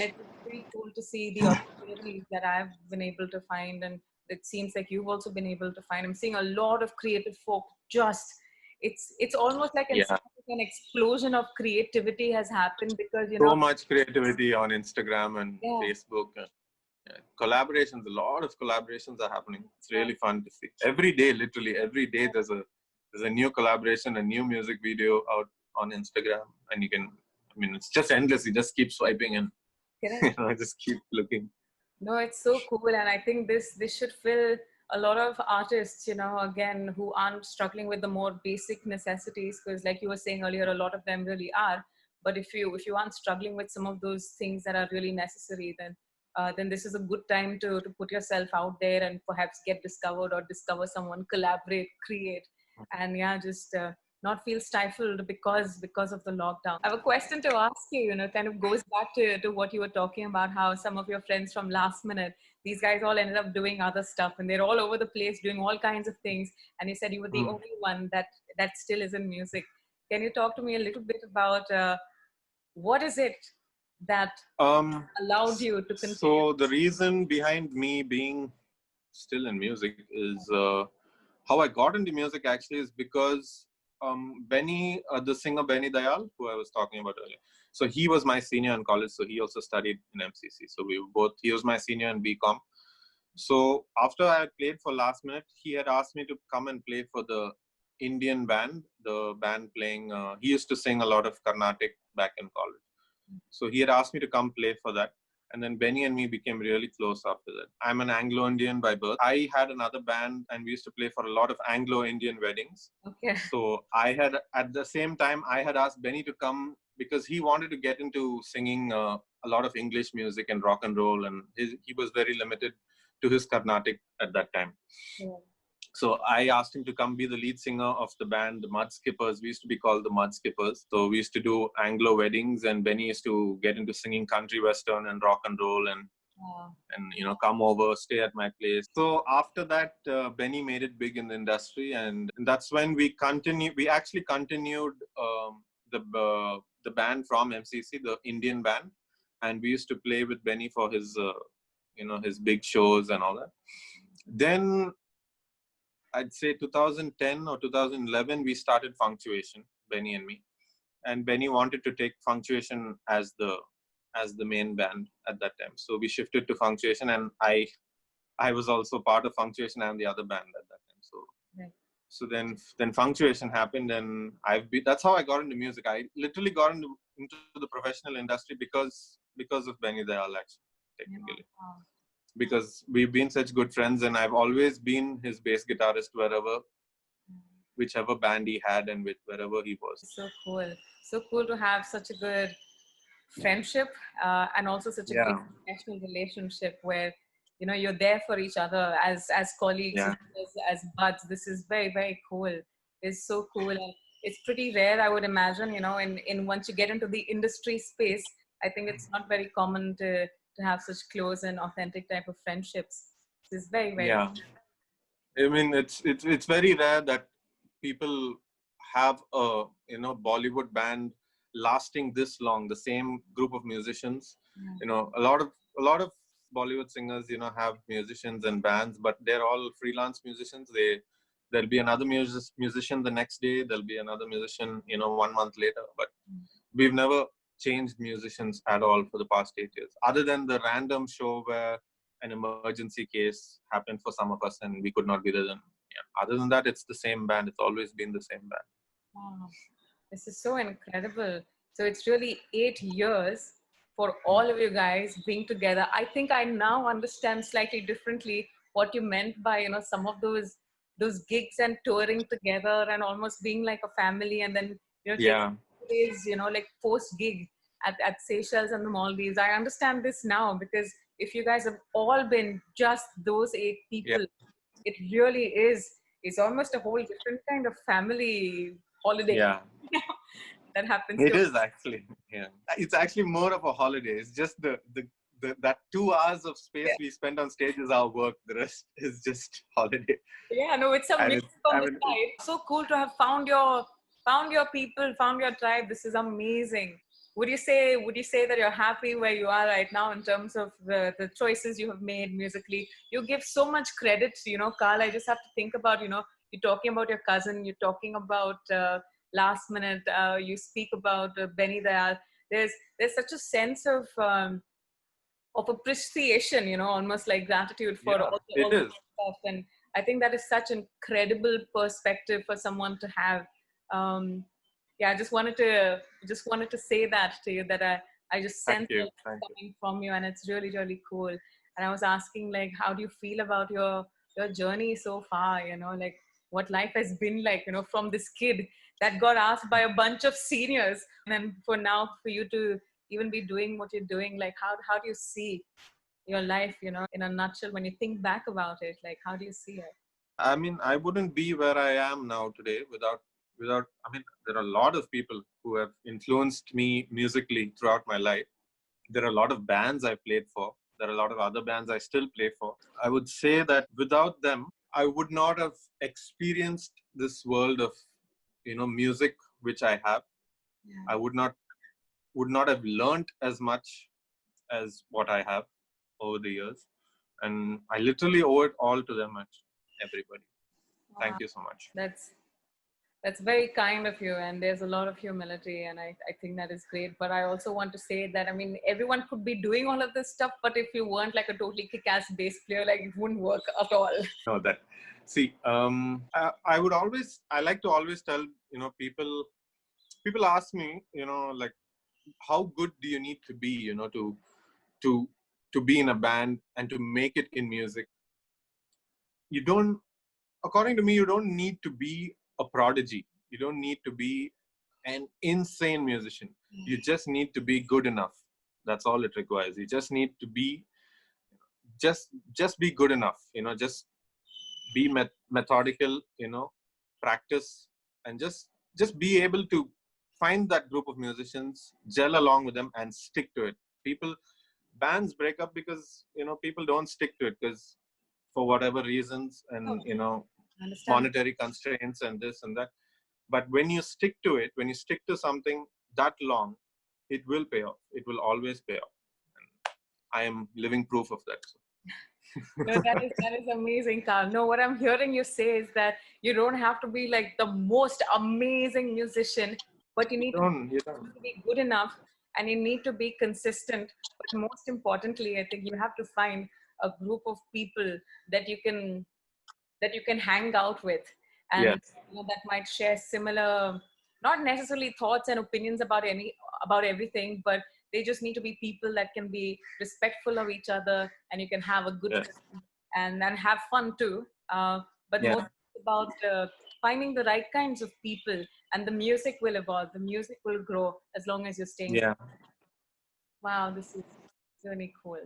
it's pretty cool to see the opportunities that I've been able to find, and it seems like you've also been able to find. I'm seeing a lot of creative folk. It's almost like an explosion of creativity has happened because so much creativity on Instagram and Facebook. Collaborations, a lot of collaborations are happening. It's really fun to see. Every day, literally every day, there's a new collaboration, a new music video out on Instagram, and it's just endless. You just keep swiping and just keep looking. No, it's so cool, and I think this should fill a lot of artists, again, who aren't struggling with the more basic necessities, because like you were saying earlier, a lot of them really are. But if you aren't struggling with some of those things that are really necessary, then this is a good time to put yourself out there and perhaps get discovered or discover someone, collaborate, create, and just not feel stifled because of the lockdown. I have a question to ask you, kind of goes back to what you were talking about, how some of your friends from last minute, these guys all ended up doing other stuff and they're all over the place doing all kinds of things. And you said you were the only one that still is in music. Can you talk to me a little bit about what is it that allowed you to continue? So the reason behind me being still in music is how I got into music actually is because Benny, the singer Benny Dayal, who I was talking about earlier. So he was my senior in college. So he also studied in MCC. So he was my senior in BCom. So after I had played for Last Minute, he had asked me to come and play for the Indian band, the band playing, he used to sing a lot of Carnatic back in college. So he had asked me to come play for that. And then Benny and me became really close after that. I'm an Anglo-Indian by birth. I had another band and we used to play for a lot of Anglo-Indian weddings. Okay. So I had, at the same time, I had asked Benny to come because he wanted to get into singing a lot of English music and rock and roll. And he was very limited to his Carnatic at that time. Yeah. So I asked him to come be the lead singer of the band, the Mud Skippers. We used to be called the Mud Skippers. So we used to do Anglo weddings, and Benny used to get into singing country western and rock and roll, and come over, stay at my place. So after that, Benny made it big in the industry, and that's when we actually continued the band from MCC, the Indian band, and we used to play with Benny for his his big shows and all that. Then I'd say 2010 or 2011, we started Funktuation, Benny and me. And Benny wanted to take Funktuation as the main band at that time. So we shifted to Funktuation, and I was also part of Funktuation and the other band at that time. So so then Funktuation happened, and that's how I got into music. I literally got into the professional industry because of Benny Dayal, actually, technically. Wow. Because we've been such good friends, and I've always been his bass guitarist whichever band he had and wherever he was. So cool to have such a good friendship and also such a good professional relationship where you're there for each other as colleagues, as buds. This is very, very cool. It's so cool, and it's pretty rare, I would imagine. In once you get into the industry space, I think it's not very common to have such close and authentic type of friendships. It's very, very cool. I mean, it's very rare that people have a Bollywood band lasting this long. The same group of musicians. A lot of Bollywood singers have musicians and bands, but they're all freelance musicians. There'll be another musician the next day. There'll be another musician 1 month later. But we've never changed musicians at all for the past 8 years, other than the random show where an emergency case happened for some of us and we could not be there then. Other than that, it's the same band. It's always been the same band. Wow. This is so incredible. So it's really 8 years for all of you guys being together. I think I now understand slightly differently what you meant by, some of those gigs and touring together and almost being like a family, and then, taking days, like post gig at Seychelles and the Maldives. I understand this now, because if you guys have all been just those 8 people, it really is. It's almost a whole different kind of family holiday. That happens. It is actually. It's actually more of a holiday. It's just that 2 hours of space we spend on stage is our work. The rest is just holiday. It's a mix on the side. So cool to have found your people, found your tribe. This is amazing. Would you say that you're happy where you are right now in terms of the choices you have made musically? You give so much credit, Carl. I just have to think about, you're talking about your cousin, you're talking about Last Minute, you speak about Benny Dayal. There's such a sense of appreciation, almost like gratitude for all the stuff. And I think that is such an incredible perspective for someone to have. I just wanted to say that to you, that I just sense it coming from you, and it's really, really cool. And I was asking, like, how do you feel about your journey so far? Like what life has been like, from this kid that got asked by a bunch of seniors, and then for you to even be doing what you're doing. Like how do you see your life, in a nutshell, when you think back about it? Like, how do you see it? I mean, I wouldn't be where I am now today without, I mean, there are a lot of people who have influenced me musically throughout my life. There are a lot of bands I played for. There are a lot of other bands I still play for. I would say that without them, I would not have experienced this world of, music, which I have. I would not have learned as much as what I have over the years. And I literally owe it all to them, everybody. Thank you so much. That's That's very kind of you, and there's a lot of humility, and I think that is great. But I also want to say that, I mean, everyone could be doing all of this stuff, but if you weren't like a totally kick-ass bass player, like it wouldn't work at all. No, that see, I would always, I like to always tell, people ask me, like, how good do you need to be, to to be in a band and to make it in music? You don't, according to me, you don't need to be a prodigy. You don't need to be an insane musician. You just need to be good enough. That's all it requires. You just need to be just be good enough. Just be methodical. Practice, and just be able to find that group of musicians, gel along with them, and stick to it. People Bands break up because people don't stick to it because for whatever reasons, and Okay, understand. monetary constraints and this and that. But when you stick to it, when you stick to something that long, it will pay off. It will always pay off. And I am living proof of that. No, that is amazing, Carl. No, what I'm hearing you say is that you don't have to be like the most amazing musician, but you need to You don't. be good enough, and you need to be consistent. But most importantly, I think you have to find a group of people that you can hang out with, and Yes. that might share similar, not necessarily thoughts and opinions about everything, but they just need to be people that can be respectful of each other, and you can have a good Yes. time and then have fun too. But Yeah. most about finding the right kinds of people, and the music will evolve, the music will grow as long as you're staying. Yeah. Wow, this is really cool.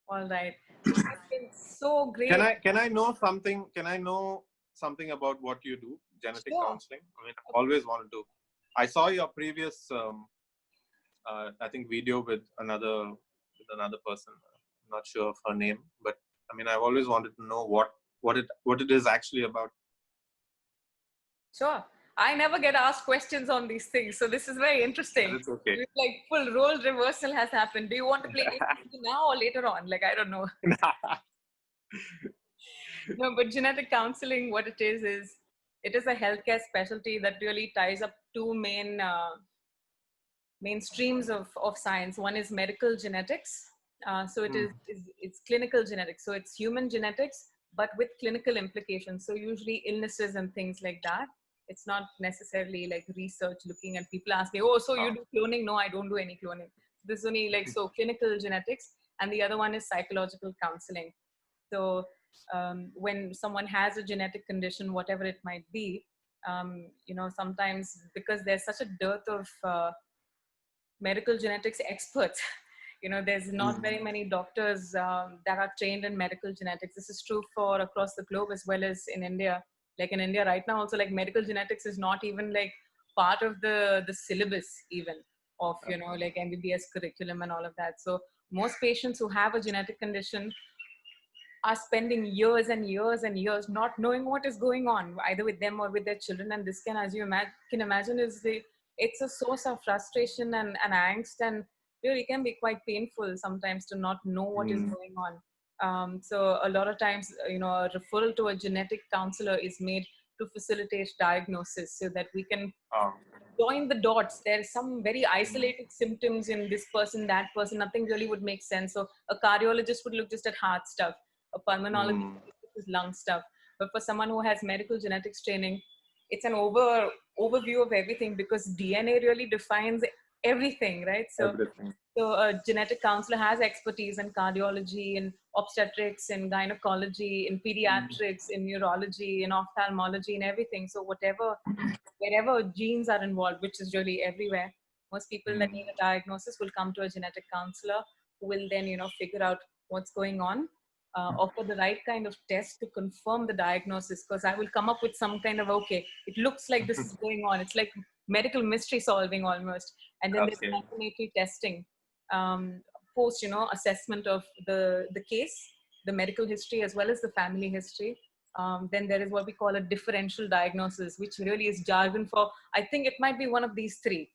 All right, this has been so Can great. I know something? Can I know something about what you do? Genetic Sure. counseling. I mean, I've always wanted to. I saw your previous, I think, video with another person. I'm not sure of her name, but I mean, I've always wanted to know what it is actually about. Sure. I never get asked questions on these things, so this is very But interesting. it's okay. It's like full role reversal has happened. Do you want to play ABC now or later on? Like, I don't know. No, but genetic counseling, what it is it is a healthcare specialty that really ties up two main streams of science. One is medical genetics. So it's clinical genetics. So it's human genetics, but with clinical implications. So usually illnesses and things like that. It's not necessarily like research looking at people ask me, oh, so you do cloning? No, I don't do any cloning. This is only like, so clinical genetics. And the other one is psychological counseling. So when someone has a genetic condition, whatever it might be, sometimes because there's such a dearth of medical genetics experts. There's not very many doctors that are trained in medical genetics. This is true for across the globe as well as in India. Like in India right now, also, like medical genetics is not even like part of the syllabus even of like MBBS curriculum and all of that. So most patients who have a genetic condition are spending years and years and years not knowing what is going on either with them or with their children, and this can, as you can imagine, it's a source of frustration and angst, and really can be quite painful sometimes to not know what is Mm. going on. So a lot of times, a referral to a genetic counselor is made to facilitate diagnosis so that we can Oh. join the dots. There's some very isolated symptoms in this person, that person, nothing really would make sense. So a cardiologist would look just at heart stuff, a pulmonologist Mm. would look at his lung stuff. But for someone who has medical genetics training, it's an overview of everything, because DNA really defines everything, right? Everything. So a genetic counselor has expertise in cardiology, in obstetrics, in gynecology, in pediatrics, in neurology, in ophthalmology, in everything. So wherever genes are involved, which is really everywhere, most people that need a diagnosis will come to a genetic counselor, who will then, figure out what's going on, offer the right kind of test to confirm the diagnosis. Because I will come up with some kind of, okay, it looks like this is going on. It's like medical mystery solving almost. And then there's Okay. confirmatory testing, post, assessment of the case, the medical history, as well as the family history. Then there is what we call a differential diagnosis, which really is jargon for, I think it might be one of these three.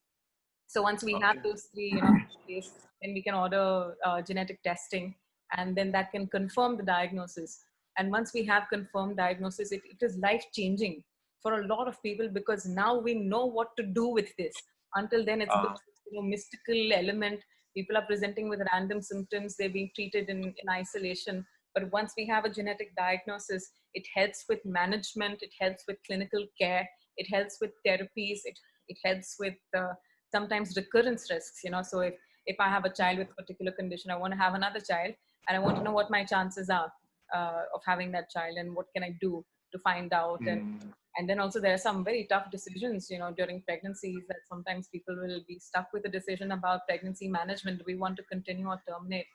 So once we have those three, in place, then we can order genetic testing, and then that can confirm the diagnosis. And once we have confirmed diagnosis, it is life changing. for a lot of people, because now we know what to do with this. Until then, it's been, mystical element. People are presenting with random symptoms. They're being treated in isolation. But once we have a genetic diagnosis, it helps with management. It helps with clinical care. It helps with therapies. It helps with sometimes recurrence risks. So if I have a child with a particular condition, I want to have another child, and I want to know what my chances are of having that child, and what can I do to find out. And then also there are some very tough decisions, during pregnancies, that sometimes people will be stuck with a decision about pregnancy management. Do we want to continue or terminate?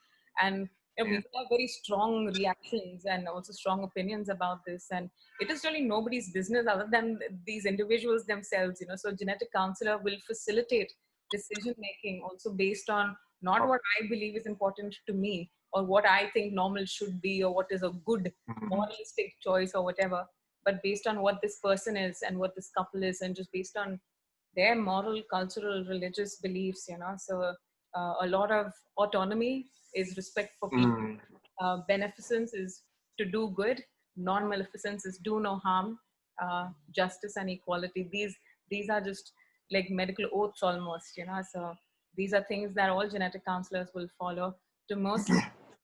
And people have very strong reactions and also strong opinions about this. And it is really nobody's business other than these individuals themselves. So genetic counselor will facilitate decision making also based on not what I believe is important to me, or what I think normal should be, or what is a good moralistic choice or whatever, but based on what this person is and what this couple is, and just based on their moral, cultural, religious beliefs. So a lot of autonomy is respect for people. Beneficence is to do good. Non-maleficence is do no harm. Justice and equality. These are just like medical oaths almost. So these are things that all genetic counselors will follow to mostly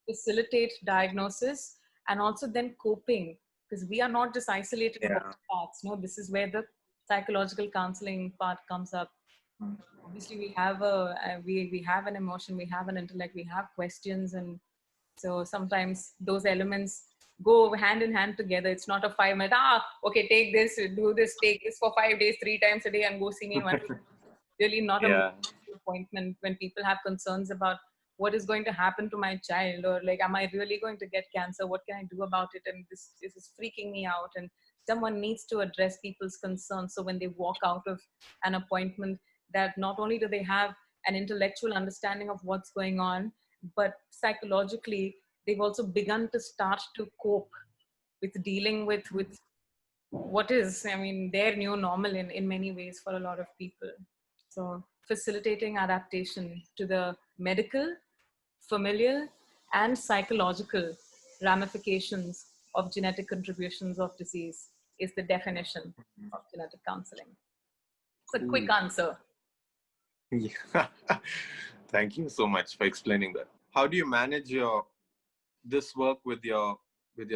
facilitate diagnosis, and also then coping, because we are not just isolated body parts. No, this is where the psychological counseling part comes up. Obviously we have we have an emotion, we have an intellect, we have questions, and so sometimes those elements go hand in hand together. It's not a 5 minute, okay, take this, do this, take this for 5 days, 3 times a day, and go see me one day. Really not a appointment when people have concerns about what is going to happen to my child, or like, am I really going to get cancer? What can I do about it? And this is freaking me out. And someone needs to address people's concerns. So when they walk out of an appointment, that not only do they have an intellectual understanding of what's going on, but psychologically, they've also begun to start to cope with dealing with what is, their new normal in many ways for a lot of people. So facilitating adaptation to the medical, familial, and psychological ramifications of genetic contributions of disease is the definition of genetic counseling. It's a quick answer. Yeah. Thank you so much for explaining that. How do you manage this work with your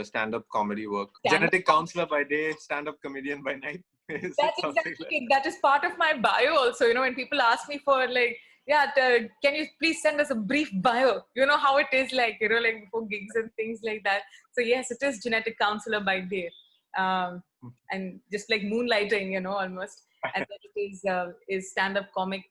stand-up comedy work? Genetic counselor by day, stand-up comedian by night. That's exactly it. That is part of my bio also. When people ask me for like, can you please send us a brief bio? You know how it is like, like before gigs and things like that. So yes, it is genetic counselor by day. And just like moonlighting, almost. And then it is stand-up comic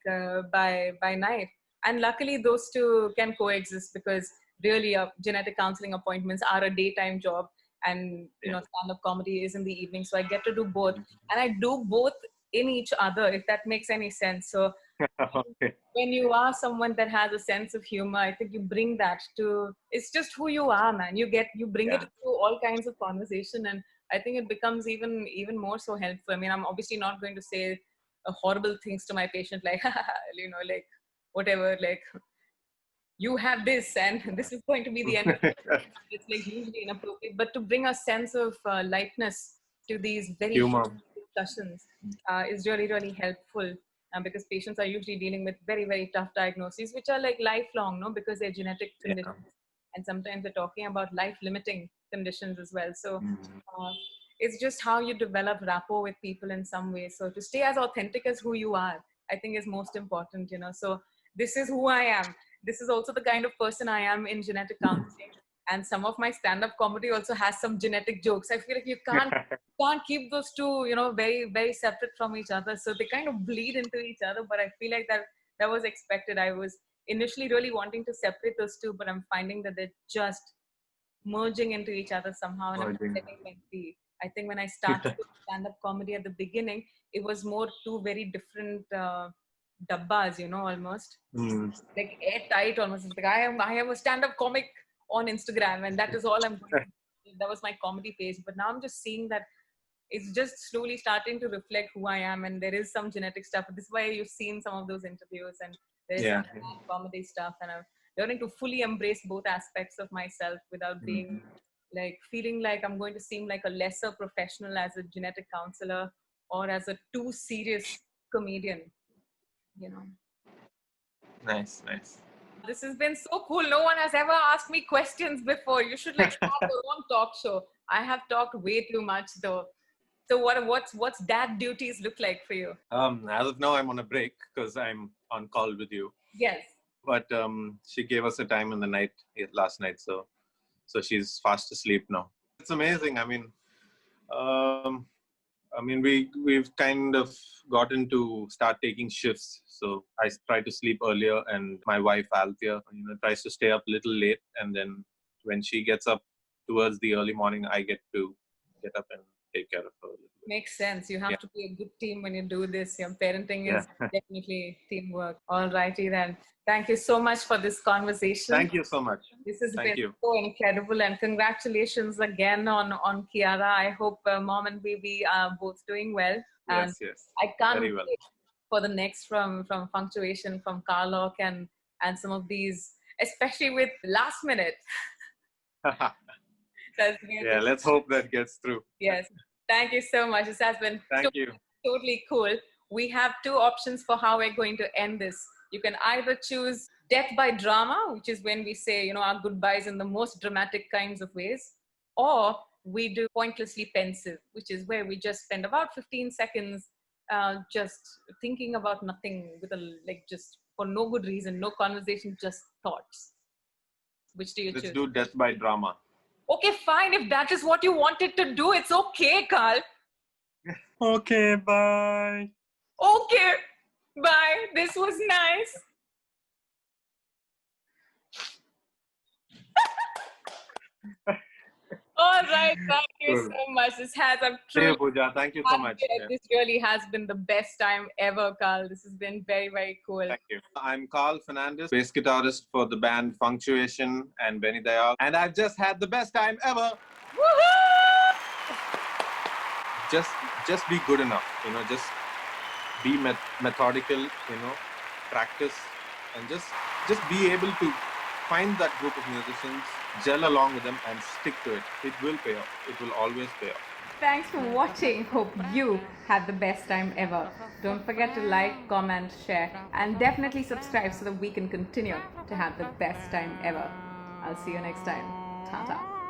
by night. And luckily those two can coexist, because really genetic counseling appointments are a daytime job, and stand-up comedy is in the evening. So I get to do both, and I do both in each other, if that makes any sense. So when you are someone that has a sense of humor, I think you bring that to, it's just who you are, man. You bring it to all kinds of conversation, and I think it becomes even more so helpful. I'm obviously not going to say horrible things to my patient, like, like whatever, like, you have this and this is going to be the end of it. It's like hugely inappropriate, but to bring a sense of lightness to these very discussions is really, really helpful, because patients are usually dealing with very, very tough diagnoses, which are like lifelong, no, because they're genetic conditions. And sometimes they're talking about life limiting conditions as well. So it's just how you develop rapport with people in some way. So to stay as authentic as who you are, I think is most important, So this is who I am. This is also the kind of person I am in genetic counseling. And some of my stand-up comedy also has some genetic jokes. I feel like you can't keep those two, very, very separate from each other. So they kind of bleed into each other. But I feel like that was expected. I was initially really wanting to separate those two, but I'm finding that they're just merging into each other somehow. And I'm setting my feet. I think when I started stand-up comedy at the beginning, it was more two very different dabbas, almost like airtight almost. Like I am a stand-up comic on Instagram, and that is all I'm going to do. That was my comedy page. But now I'm just seeing that it's just slowly starting to reflect who I am, and there is some genetic stuff. This is why you've seen some of those interviews, and there's some comedy stuff, and I'm learning to fully embrace both aspects of myself without being like feeling like I'm going to seem like a lesser professional as a genetic counselor, or as a too serious comedian, you know. Nice, nice. This has been so cool. No one has ever asked me questions before. You should like start your own talk show. I have talked way too much though. So what's dad duties look like for you? As of now, I'm on a break because I'm on call with you. Yes. But she gave us a time in the night last night, so she's fast asleep now. It's amazing. We've kind of gotten to start taking shifts. So I try to sleep earlier, and my wife Althea, tries to stay up a little late. And then when she gets up towards the early morning, I get to get up and take care of her a little bit. Makes sense. You have to be a good team when you do this. Your parenting is Yeah. definitely teamwork. All righty then. Thank you so much for this conversation. Thank you so much. This has Thank been you. so incredible, and congratulations again on Kiara. I hope mom and baby are both doing well. And Yes. I can't Very well. wait for the next from Funktuation, from Carlock, and some of these, especially with last minute. Yeah, let's hope that gets through. Yes. Thank you so much. This has been totally cool. We have two options for how we're going to end this. You can either choose death by drama, which is when we say, our goodbyes in the most dramatic kinds of ways, or we do pointlessly pensive, which is where we just spend about 15 seconds just thinking about nothing just for no good reason, no conversation, just thoughts. Which do you choose? Let's do death by drama. Okay, fine. If that is what you wanted to do, it's okay, Carl. Okay, bye. Okay, bye. This was nice. All right, thank you so much. This has Hey, Pooja, thank you so much. This really has been the best time ever, Carl. This has been very, very cool. Thank you. I'm Carl Fernandes, bass guitarist for the band Funktuation and Benny Dayal, and I've just had the best time ever. Woohoo! Just be good enough, just be methodical, practice, and just be able to find that group of musicians, gel along with them, and stick to it. It will pay off. It will always pay off. Thanks for watching. Hope you had the best time ever. Don't forget to like, comment, share, and definitely subscribe so that we can continue to have the best time ever. I'll see you next time. Ta-ta.